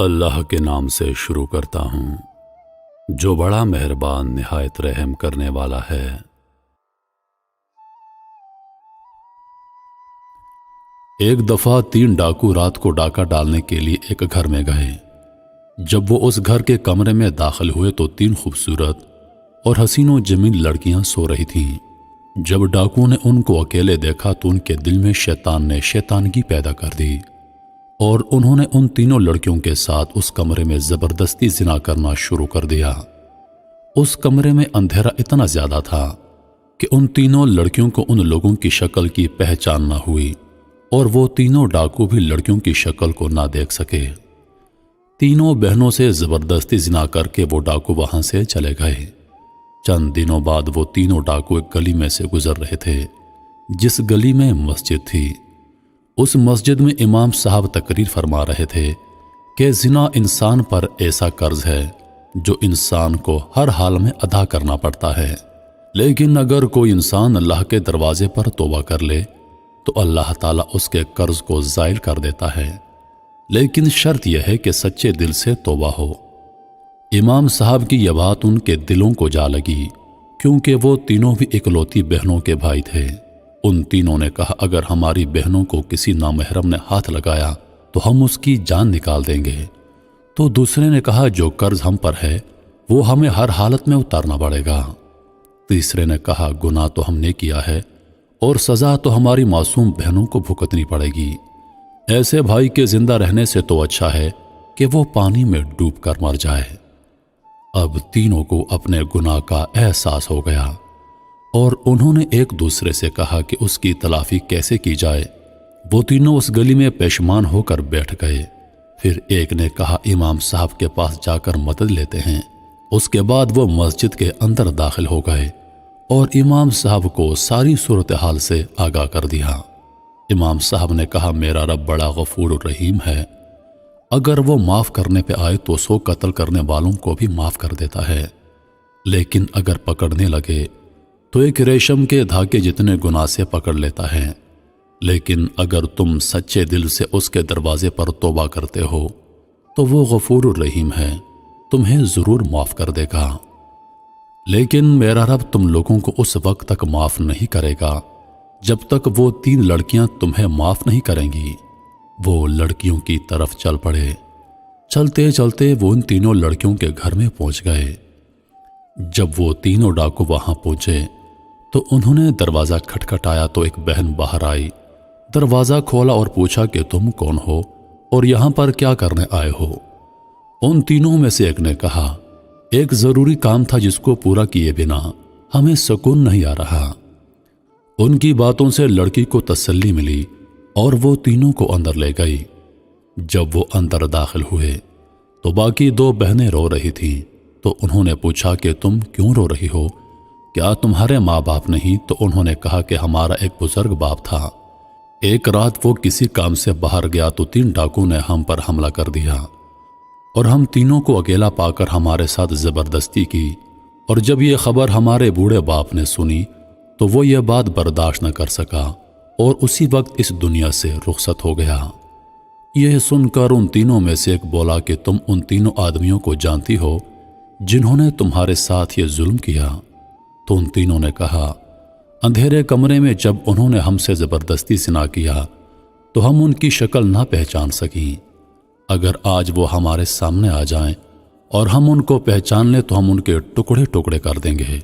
اللہ کے نام سے شروع کرتا ہوں جو بڑا مہربان نہایت رحم کرنے والا ہے۔ ایک دفعہ 3 ڈاکو رات کو ڈاکہ ڈالنے کے لیے ایک گھر میں گئے۔ جب وہ اس گھر کے کمرے میں داخل ہوئے تو 3 خوبصورت اور حسین و جمیل لڑکیاں سو رہی تھیں۔ جب ڈاکو نے ان کو اکیلے دیکھا تو ان کے دل میں شیطان نے شیطانگی پیدا کر دی اور انہوں نے ان تینوں لڑکیوں کے ساتھ اس کمرے میں زبردستی زنا کرنا شروع کر دیا۔ اس کمرے میں اندھیرا اتنا زیادہ تھا کہ ان تینوں لڑکیوں کو ان لوگوں کی شکل کی پہچان نہ ہوئی اور وہ تینوں ڈاکو بھی لڑکیوں کی شکل کو نہ دیکھ سکے۔ تینوں بہنوں سے زبردستی زنا کر کے وہ ڈاکو وہاں سے چلے گئے۔ چند دنوں بعد وہ تینوں ڈاکو ایک گلی میں سے گزر رہے تھے جس گلی میں مسجد تھی۔ اس مسجد میں امام صاحب تقریر فرما رہے تھے کہ زنا انسان پر ایسا قرض ہے جو انسان کو ہر حال میں ادا کرنا پڑتا ہے، لیکن اگر کوئی انسان اللہ کے دروازے پر توبہ کر لے تو اللہ تعالیٰ اس کے قرض کو زائل کر دیتا ہے، لیکن شرط یہ ہے کہ سچے دل سے توبہ ہو۔ امام صاحب کی یہ بات ان کے دلوں کو جا لگی کیونکہ وہ تینوں بھی اکلوتی بہنوں کے بھائی تھے۔ ان تینوں نے کہا اگر ہماری بہنوں کو کسی نامحرم نے ہاتھ لگایا تو ہم اس کی جان نکال دیں گے۔ تو دوسرے نے کہا جو قرض ہم پر ہے وہ ہمیں ہر حالت میں اتارنا پڑے گا۔ تیسرے نے کہا گناہ تو ہم نے کیا ہے اور سزا تو ہماری معصوم بہنوں کو بھگتنی پڑے گی۔ ایسے بھائی کے زندہ رہنے سے تو اچھا ہے کہ وہ پانی میں ڈوب کر مر جائے۔ اب تینوں کو اپنے گناہ کا احساس ہو گیا اور انہوں نے ایک دوسرے سے کہا کہ اس کی تلافی کیسے کی جائے۔ وہ تینوں اس گلی میں پیشمان ہو کر بیٹھ گئے۔ پھر ایک نے کہا امام صاحب کے پاس جا کر مدد لیتے ہیں۔ اس کے بعد وہ مسجد کے اندر داخل ہو گئے اور امام صاحب کو ساری صورتحال سے آگاہ کر دیا۔ امام صاحب نے کہا میرا رب بڑا غفور الرحیم ہے، اگر وہ معاف کرنے پہ آئے تو 100 قتل کرنے والوں کو بھی معاف کر دیتا ہے، لیکن اگر پکڑنے لگے تو ایک ریشم کے دھاگے جتنے گناہ سے پکڑ لیتا ہے، لیکن اگر تم سچے دل سے اس کے دروازے پر توبہ کرتے ہو تو وہ غفور الرحیم ہے، تمہیں ضرور معاف کر دے گا۔ لیکن میرا رب تم لوگوں کو اس وقت تک معاف نہیں کرے گا جب تک وہ 3 لڑکیاں تمہیں معاف نہیں کریں گی۔ وہ لڑکیوں کی طرف چل پڑے۔ چلتے چلتے وہ ان تینوں لڑکیوں کے گھر میں پہنچ گئے۔ جب وہ تینوں ڈاکو وہاں پہنچے تو انہوں نے دروازہ کھٹکھٹایا تو ایک بہن باہر آئی، دروازہ کھولا اور پوچھا کہ تم کون ہو اور یہاں پر کیا کرنے آئے ہو؟ ان تینوں میں سے ایک نے کہا ایک ضروری کام تھا جس کو پورا کیے بنا ہمیں سکون نہیں آ رہا۔ ان کی باتوں سے لڑکی کو تسلی ملی اور وہ تینوں کو اندر لے گئی۔ جب وہ اندر داخل ہوئے تو باقی 2 بہنیں رو رہی تھیں، تو انہوں نے پوچھا کہ تم کیوں رو رہی ہو؟ کیا تمہارے ماں باپ نہیں؟ تو انہوں نے کہا کہ ہمارا ایک بزرگ باپ تھا، ایک رات وہ کسی کام سے باہر گیا تو 3 ڈاکو نے ہم پر حملہ کر دیا اور ہم تینوں کو اکیلا پا کر ہمارے ساتھ زبردستی کی، اور جب یہ خبر ہمارے بوڑھے باپ نے سنی تو وہ یہ بات برداشت نہ کر سکا اور اسی وقت اس دنیا سے رخصت ہو گیا۔ یہ سن کر ان تینوں میں سے ایک بولا کہ تم ان تینوں آدمیوں کو جانتی ہو جنہوں نے تمہارے ساتھ یہ ظلم کیا؟ تو ان تینوں نے کہا اندھیرے کمرے میں جب انہوں نے ہم سے زبردستی زنا کیا تو ہم ان کی شکل نہ پہچان سکیں۔ اگر آج وہ ہمارے سامنے آ جائیں اور ہم ان کو پہچان لیں تو ہم ان کے ٹکڑے ٹکڑے کر دیں گے،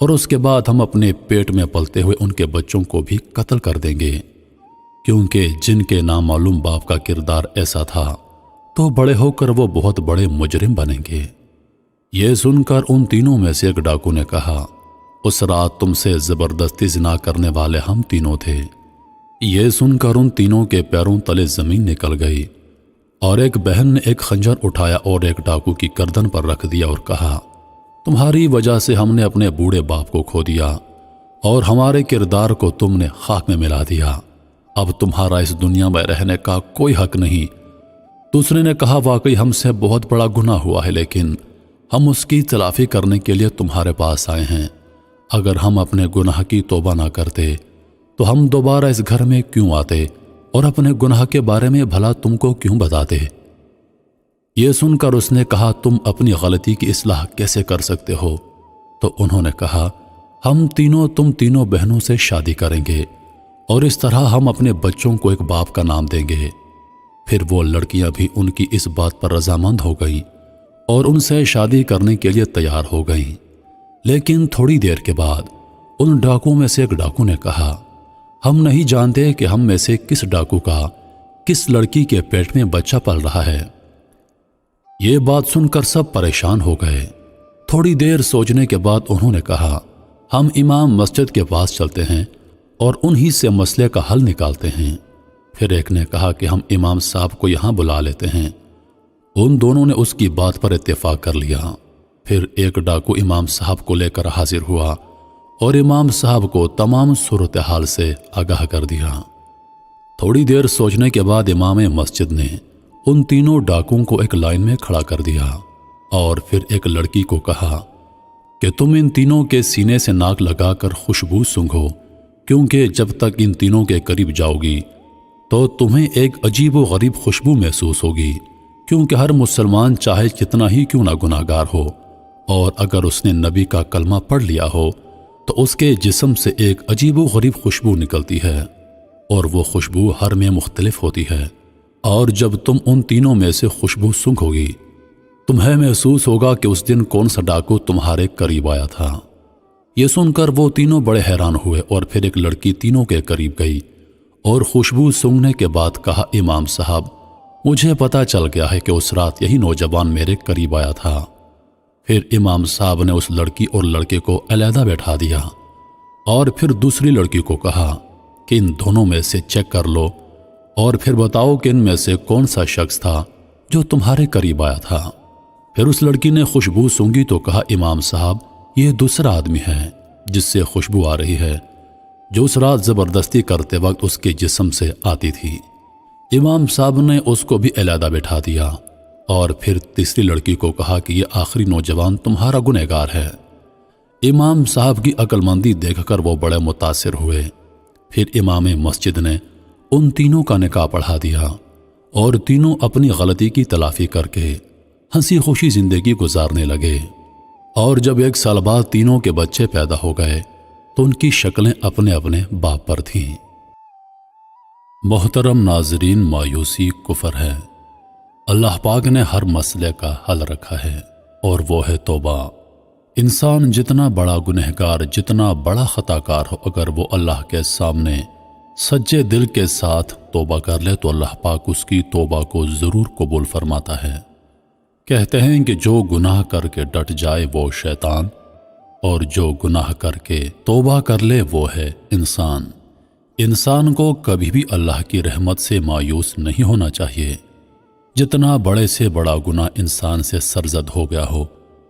اور اس کے بعد ہم اپنے پیٹ میں پلتے ہوئے ان کے بچوں کو بھی قتل کر دیں گے، کیونکہ جن کے نامعلوم باپ کا کردار ایسا تھا تو بڑے ہو کر وہ بہت بڑے مجرم بنیں گے۔ یہ سن کر ان تینوں میں سے ایک ڈاکو نے کہا اس رات تم سے زبردستی زنا کرنے والے ہم تینوں تھے۔ یہ سن کر ان تینوں کے پیروں تلے زمین نکل گئی، اور ایک بہن نے ایک خنجر اٹھایا اور ایک ڈاکو کی گردن پر رکھ دیا اور کہا تمہاری وجہ سے ہم نے اپنے بوڑھے باپ کو کھو دیا اور ہمارے کردار کو تم نے خاک میں ملا دیا، اب تمہارا اس دنیا میں رہنے کا کوئی حق نہیں۔ دوسرے نے کہا واقعی ہم سے بہت بڑا گناہ ہوا ہے، لیکن ہم اس کی تلافی کرنے کے لیے تمہارے پاس آئے ہیں۔ اگر ہم اپنے گناہ کی توبہ نہ کرتے تو ہم دوبارہ اس گھر میں کیوں آتے اور اپنے گناہ کے بارے میں بھلا تم کو کیوں بتاتے؟ یہ سن کر اس نے کہا تم اپنی غلطی کی اصلاح کیسے کر سکتے ہو؟ تو انہوں نے کہا ہم تم تینوں بہنوں سے شادی کریں گے اور اس طرح ہم اپنے بچوں کو ایک باپ کا نام دیں گے۔ پھر وہ لڑکیاں بھی ان کی اس بات پر رضامند ہو گئیں اور ان سے شادی کرنے کے لیے تیار ہو گئیں۔ لیکن تھوڑی دیر کے بعد ان ڈاکوؤں میں سے ایک ڈاکو نے کہا ہم نہیں جانتے کہ ہم میں سے کس ڈاکو کا کس لڑکی کے پیٹ میں بچہ پل رہا ہے۔ یہ بات سن کر سب پریشان ہو گئے۔ تھوڑی دیر سوچنے کے بعد انہوں نے کہا ہم امام مسجد کے پاس چلتے ہیں اور انہی سے مسئلے کا حل نکالتے ہیں۔ پھر ایک نے کہا کہ ہم امام صاحب کو یہاں بلا لیتے ہیں۔ ان دونوں نے اس کی بات پر اتفاق کر لیا۔ پھر ایک ڈاکو امام صاحب کو لے کر حاضر ہوا اور امام صاحب کو تمام صورتحال سے آگاہ کر دیا۔ تھوڑی دیر سوچنے کے بعد امام مسجد نے ان تینوں ڈاکوؤں کو ایک لائن میں کھڑا کر دیا اور پھر ایک لڑکی کو کہا کہ تم ان تینوں کے سینے سے ناک لگا کر خوشبو سونگھو، کیونکہ جب تک ان تینوں کے قریب جاؤ گی تو تمہیں ایک عجیب و غریب خوشبو محسوس ہوگی، کیونکہ ہر مسلمان چاہے جتنا ہی کیوں نہ گناہگار ہو اور اگر اس نے نبی کا کلمہ پڑھ لیا ہو تو اس کے جسم سے ایک عجیب و غریب خوشبو نکلتی ہے اور وہ خوشبو ہر میں مختلف ہوتی ہے، اور جب تم ان تینوں میں سے خوشبو سونگھو گی تمہیں محسوس ہوگا کہ اس دن کون سا ڈاکو تمہارے قریب آیا تھا۔ یہ سن کر وہ تینوں بڑے حیران ہوئے اور پھر ایک لڑکی تینوں کے قریب گئی اور خوشبو سونگھنے کے بعد کہا امام صاحب مجھے پتا چل گیا ہے کہ اس رات یہی نوجوان میرے قریب آیا تھا۔ پھر امام صاحب نے اس لڑکی اور لڑکے کو علیحدہ بیٹھا دیا اور پھر دوسری لڑکی کو کہا کہ ان دونوں میں سے چیک کر لو اور پھر بتاؤ کہ ان میں سے کون سا شخص تھا جو تمہارے قریب آیا تھا۔ پھر اس لڑکی نے خوشبو سونگھی تو کہا امام صاحب یہ دوسرا آدمی ہے جس سے خوشبو آ رہی ہے، جو اس رات زبردستی کرتے وقت اس کے جسم سے آتی تھی۔ امام صاحب نے اس کو بھی علیحدہ بٹھا دیا اور پھر تیسری لڑکی کو کہا کہ یہ آخری نوجوان تمہارا گنہگار ہے۔ امام صاحب کی عقل مندی دیکھ کر وہ بڑے متاثر ہوئے۔ پھر امام مسجد نے ان تینوں کا نکاح پڑھا دیا اور تینوں اپنی غلطی کی تلافی کر کے ہنسی خوشی زندگی گزارنے لگے۔ اور جب 1 سال بعد تینوں کے بچے پیدا ہو گئے تو ان کی شکلیں اپنے اپنے باپ پر تھیں۔ محترم ناظرین، مایوسی کفر ہے۔ اللہ پاک نے ہر مسئلے کا حل رکھا ہے اور وہ ہے توبہ۔ انسان جتنا بڑا گنہگار، جتنا بڑا خطا کار ہو، اگر وہ اللہ کے سامنے سچے دل کے ساتھ توبہ کر لے تو اللہ پاک اس کی توبہ کو ضرور قبول فرماتا ہے۔ کہتے ہیں کہ جو گناہ کر کے ڈٹ جائے وہ شیطان، اور جو گناہ کر کے توبہ کر لے وہ ہے انسان۔ انسان کو کبھی بھی اللہ کی رحمت سے مایوس نہیں ہونا چاہیے۔ جتنا بڑے سے بڑا گناہ انسان سے سرزد ہو گیا ہو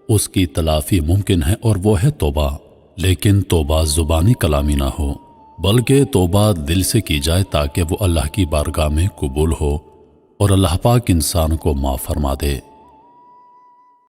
اس کی تلافی ممکن ہے، اور وہ ہے توبہ۔ لیکن توبہ زبانی کلامی نہ ہو، بلکہ توبہ دل سے کی جائے تاکہ وہ اللہ کی بارگاہ میں قبول ہو اور اللہ پاک انسان کو معاف فرما دے۔